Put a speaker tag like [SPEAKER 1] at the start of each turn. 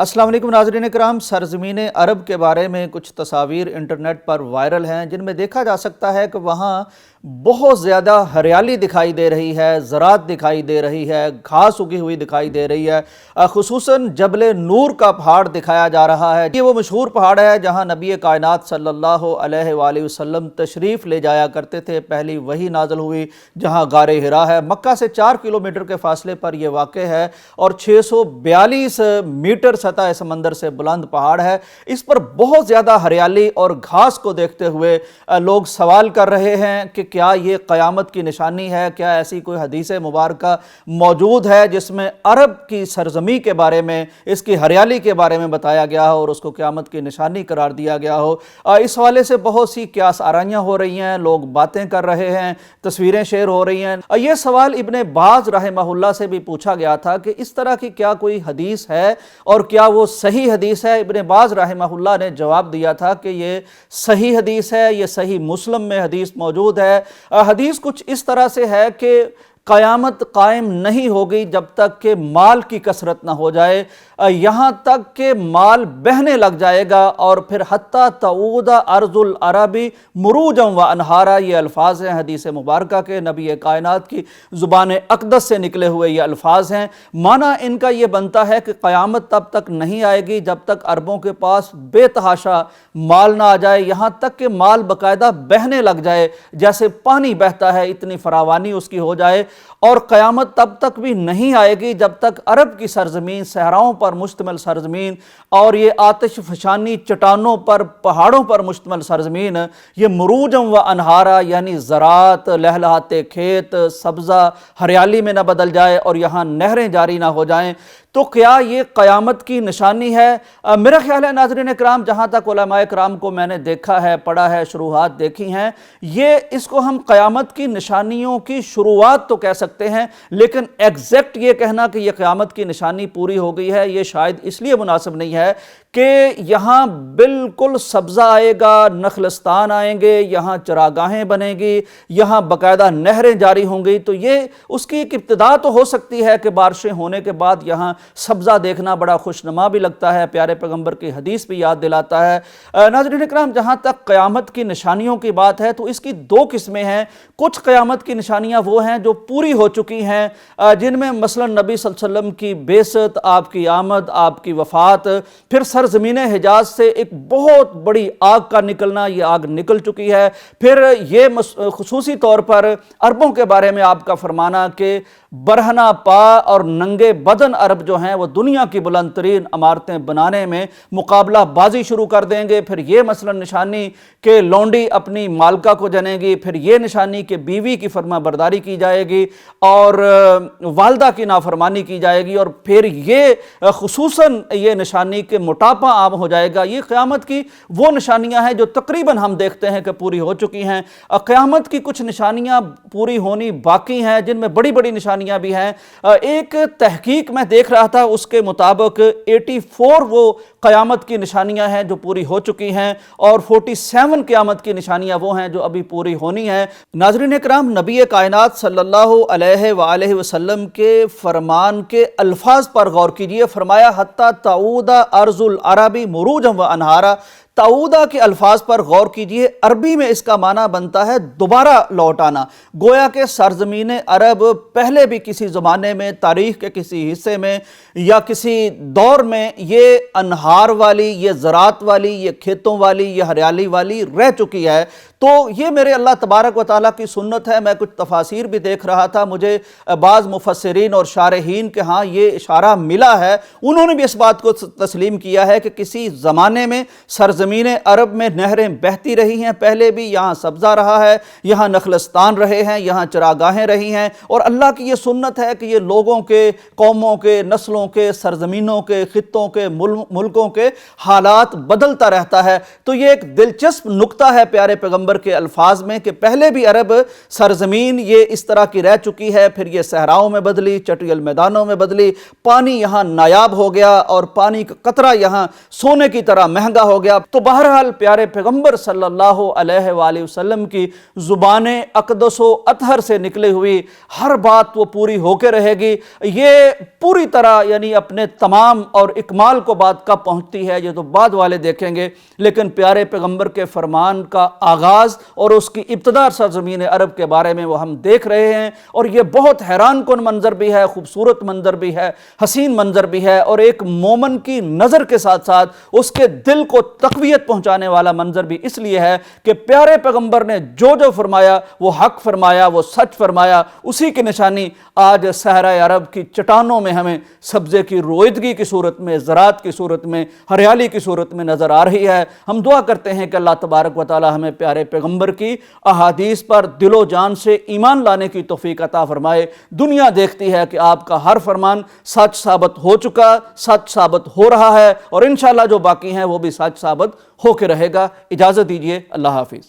[SPEAKER 1] السلام علیکم ناظرین اکرام، سرزمین عرب کے بارے میں کچھ تصاویر انٹرنیٹ پر وائرل ہیں جن میں دیکھا جا سکتا ہے کہ وہاں بہت زیادہ ہریالی دکھائی دے رہی ہے، زراعت دکھائی دے رہی ہے، گھاس اگی ہوئی دکھائی دے رہی ہے۔ خصوصاً جبل نور کا پہاڑ دکھایا جا رہا ہے۔ یہ وہ مشہور پہاڑ ہے جہاں نبی کائنات صلی اللہ علیہ وآلہ وسلم تشریف لے جایا کرتے تھے، پہلی وحی نازل ہوئی، جہاں غار حرا ہے۔ مکہ سے 4 کلومیٹر کے فاصلے پر یہ واقع ہے اور 642 میٹر سطح سمندر سے بلند پہاڑ ہے۔ اس پر بہت زیادہ ہریالی اور گھاس کو دیکھتے ہوئے لوگ سوال کر رہے ہیں کہ کیا یہ قیامت کی نشانی ہے؟ کیا ایسی کوئی حدیث مبارکہ موجود ہے جس میں عرب کی سرزمین کے بارے میں، اس کی ہریالی کے بارے میں بتایا گیا ہو اور اس کو قیامت کی نشانی قرار دیا گیا ہو؟ اس حوالے سے بہت سی قیاس آرائیاں ہو رہی ہیں، لوگ باتیں کر رہے ہیں، تصویریں شیئر ہو رہی ہیں۔ یہ سوال ابن باز رحمہ اللہ سے بھی پوچھا گیا تھا کہ اس طرح کی کیا کوئی حدیث ہے اور کیا وہ صحیح حدیث ہے؟ ابن باز رحمہ اللہ نے جواب دیا تھا کہ یہ صحیح حدیث ہے، یہ صحیح مسلم میں حدیث موجود ہے۔ حدیث کچھ اس طرح سے ہے کہ قیامت قائم نہیں ہوگی جب تک کہ مال کی کثرت نہ ہو جائے، یہاں تک کہ مال بہنے لگ جائے گا، اور پھر حتیٰ تعود ارض العربی مروجا و انہارا، یہ الفاظ ہیں حدیث مبارکہ کے، نبی کائنات کی زبان اقدس سے نکلے ہوئے یہ الفاظ ہیں۔ معنی ان کا یہ بنتا ہے کہ قیامت تب تک نہیں آئے گی جب تک عربوں کے پاس بے تحاشا مال نہ آ جائے، یہاں تک کہ مال باقاعدہ بہنے لگ جائے، جیسے پانی بہتا ہے اتنی فراوانی اس کی ہو جائے۔ اور قیامت تب تک بھی نہیں آئے گی جب تک عرب کی سرزمین، صحراؤں پر مشتمل سرزمین اور یہ آتش فشانی چٹانوں پر، پہاڑوں پر مشتمل سرزمین، یہ مروجم و انہارا یعنی زراعت، لہلہاتے کھیت، سبزہ، ہریالی میں نہ بدل جائے اور یہاں نہریں جاری نہ ہو جائیں۔ تو کیا یہ قیامت کی نشانی ہے؟ میرا خیال ہے ناظرین اکرام، جہاں تک علماء اکرام کو میں نے دیکھا ہے، پڑھا ہے، شروحات دیکھی ہیں، اس کو ہم قیامت کی نشانیوں کی شروعات تو کہہ سکتے ہیں، لیکن ایگزیکٹ یہ کہنا کہ یہ قیامت کی نشانی پوری ہو گئی ہے، یہ شاید اس لیے مناسب نہیں ہے کہ یہاں بالکل سبزہ آئے گا، نخلستان آئیں گے، یہاں چراگاہیں بنیں گی، یہاں باقاعدہ نہریں جاری ہوں گی، تو یہ اس کی ایک ابتدا تو ہو سکتی ہے کہ بارشیں ہونے کے بعد یہاں سبزہ دیکھنا بڑا خوشنما بھی لگتا ہے، پیارے پیغمبر کی حدیث بھی یاد دلاتا ہے۔ ناظرین اکرام، جہاں تک قیامت کی نشانیوں کی بات ہے تو اس کی 2 قسمیں ہیں۔ کچھ قیامت کی نشانیاں وہ ہیں جو پوری ہو چکی ہیں، جن میں مثلا نبی صلی اللہ علیہ وسلم کی بعثت، آپ کی آمد، آپ کی وفات، پھر سرزمین حجاز سے ایک بہت بڑی آگ کا نکلنا، یہ آگ نکل چکی ہے، پھر یہ خصوصی طور پر عربوں کے بارے میں آپ کا فرمانا کہ برہنہ پا اور ننگے بدن عرب جو ہیں وہ دنیا کی بلند ترین عمارتیں بنانے میں مقابلہ بازی شروع کر دیں گے، پھر یہ مثلا نشانی کہ لونڈی اپنی مالکہ کو جنے گی، پھر یہ نشانی کہ بیوی کی فرما برداری کی جائے گی اور والدہ کی نافرمانی کی جائے گی، اور پھر یہ خصوصاً یہ نشانی کہ موٹاپا عام ہو جائے گا۔ یہ قیامت کی وہ نشانیاں ہیں جو تقریباً ہم دیکھتے ہیں کہ پوری ہو چکی ہیں۔ قیامت کی کچھ نشانیاں پوری ہونی باقی ہیں، جن میں بڑی بڑی نشانیاں بھی ہیں۔ ایک تحقیق میں دیکھ رہا تھا، اس کے مطابق 84 وہ قیامت کی نشانیاں ہیں جو پوری ہو چکی ہیں، اور 47 قیامت کی نشانیاں وہ ہیں جو ابھی پوری ہونی ہیں۔ ناظرین اکرام، نبی کائنات صلی اللہ علیہ وآلہ وسلم کے فرمان کے الفاظ پر غور کیجئے۔ فرمایا حتیٰ تعود ارض العربی مروجا و انہارا۔ تعودہ کے الفاظ پر غور کیجئے، عربی میں اس کا معنی بنتا ہے دوبارہ لوٹ آنا، گویا کہ سرزمین عرب پہلے بھی کسی زمانے میں، تاریخ کے کسی حصے میں یا کسی دور میں یہ انہار والی، یہ زراعت والی، یہ کھیتوں والی، یہ ہریالی والی رہ چکی ہے۔ تو یہ میرے اللہ تبارک و تعالیٰ کی سنت ہے۔ میں کچھ تفاسیر بھی دیکھ رہا تھا، مجھے بعض مفسرین اور شارحین کے ہاں یہ اشارہ ملا ہے، انہوں نے بھی اس بات کو تسلیم کیا ہے کہ کسی زمانے میں سرزمین عرب میں نہریں بہتی رہی ہیں، پہلے بھی یہاں سبزہ رہا ہے، یہاں نخلستان رہے ہیں، یہاں چراگاہیں رہی ہیں، اور اللہ کی یہ سنت ہے کہ یہ لوگوں کے، قوموں کے، نسلوں کے، سرزمینوں کے، خطوں کے، ملکوں کے حالات بدلتا رہتا ہے۔ تو یہ ایک دلچسپ نکتہ ہے پیارے پیغمبر کے الفاظ میں کہ پہلے بھی عرب سرزمین یہ اس طرح کی رہ چکی ہے، پھر یہ صحراؤں میں بدلی، چٹیل میدانوں میں بدلی، پانی یہاں نایاب ہو گیا اور پانی کا قطرہ یہاں سونے کی طرح مہنگا ہو گیا۔ تو تو بہرحال پیارے پیغمبر صلی اللہ علیہ وآلہ وسلم کی زبان اقدس و اطہر سے نکلی ہوئی ہر بات وہ پوری ہو کے رہے گی۔ یہ پوری طرح یعنی اپنے تمام اور اکمال کو بات کب پہنچتی ہے یہ تو بعد والے دیکھیں گے، لیکن پیارے پیغمبر کے فرمان کا آغاز اور اس کی ابتدا سرزمین عرب کے بارے میں وہ ہم دیکھ رہے ہیں، اور یہ بہت حیران کن منظر بھی ہے، خوبصورت منظر بھی ہے، حسین منظر بھی ہے، اور ایک مومن کی نظر کے ساتھ ساتھ اس کے دل کو تقویت پہنچانے والا منظر بھی اس لیے ہے کہ پیارے پیغمبر نے جو جو فرمایا وہ حق فرمایا، وہ سچ فرمایا۔ اسی کی نشانی آج صحرائے عرب کی چٹانوں میں ہمیں سبزے کی رویدگی کی صورت میں، زراعت کی صورت میں، ہریالی کی صورت میں نظر آ رہی ہے۔ ہم دعا کرتے ہیں کہ اللہ تبارک و تعالی ہمیں پیارے پیغمبر کی احادیث پر دل و جان سے ایمان لانے کی توفیق عطا فرمائے۔ دنیا دیکھتی ہے کہ آپ کا ہر فرمان سچ ثابت ہو چکا، سچ ثابت ہو رہا ہے، اور انشاءاللہ جو باقی ہیں وہ بھی سچ ثابت ہو کے رہے گا۔ اجازت دیجیے، اللہ حافظ۔